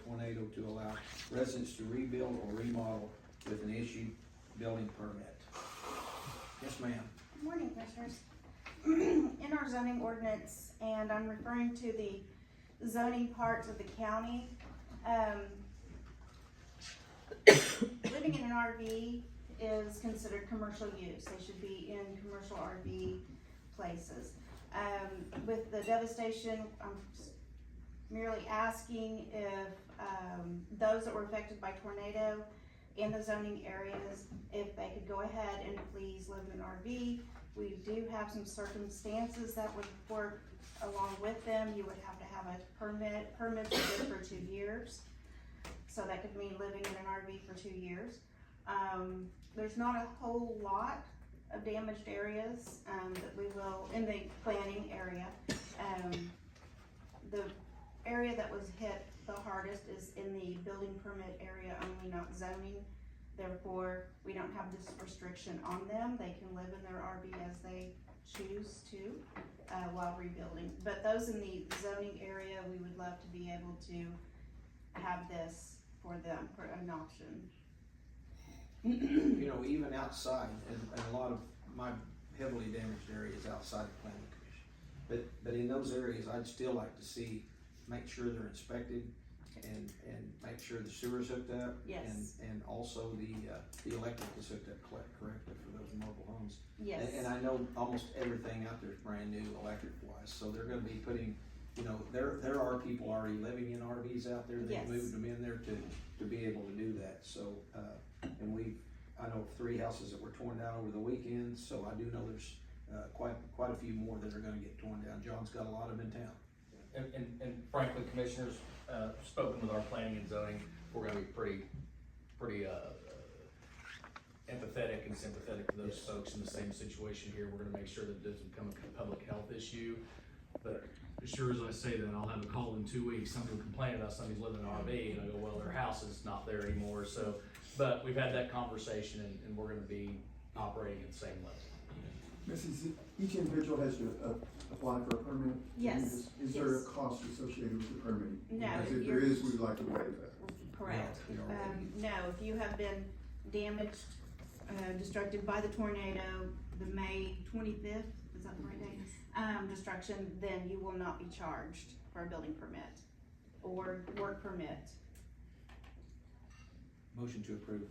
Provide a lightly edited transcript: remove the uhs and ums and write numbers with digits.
tornado to allow residents to rebuild or remodel with an issued building permit. Yes, ma'am. Good morning, Commissioners. In our zoning ordinance, and I'm referring to the zoning parts of the county, living in an RV is considered commercial use. They should be in commercial RV places. With the devastation, I'm just merely asking if those that were affected by tornado in the zoning areas, if they could go ahead and please live in an RV. We do have some circumstances that would work along with them. You would have to have a permit. Permits are good for 2 years. So that could mean living in an RV for 2 years. There's not a whole lot of damaged areas that we will, in the planning area. The area that was hit the hardest is in the building permit area only, not zoning. Therefore, we don't have this restriction on them. They can live in their RV as they choose to while rebuilding. But those in the zoning area, we would love to be able to have this for them, for an option. You know, even outside, and a lot of my heavily damaged areas outside the planning commission. But in those areas, I'd still like to see, make sure they're inspected and make sure the sewer's hooked up. Yes. And also the electric is hooked up correctly for those mobile homes. Yes. And I know almost everything out there is brand new electric wise, so they're gonna be putting, you know, there are people already living in RVs out there. They've Yes. moved them in there to be able to do that. So, and I know of 3 houses that were torn down over the weekend, so I do know there's quite a few more that are gonna get torn down. John's got a lot of them in town. And frankly, Commissioners, spoken with our planning and zoning, we're gonna be pretty empathetic and sympathetic to those Yes. folks in the same situation here. We're gonna make sure that it doesn't become a public health issue. But as sure as I say that, I'll have a call in 2 weeks, somebody will complain about somebody's living in an RV, and I go, well, their house is not there anymore. So, but we've had that conversation, and we're gonna be operating at the same level. Mrs., each individual has to apply for a permit? Yes. Is there a Yes. cost associated with the permitting? No, Because if there is, we'd like to waive that. Correct. No, we already- No, if you have been damaged, destructed by the tornado, the May 25th, is that the right date? Destruction, then you will not be charged for a building permit or work permit. Motion to approve.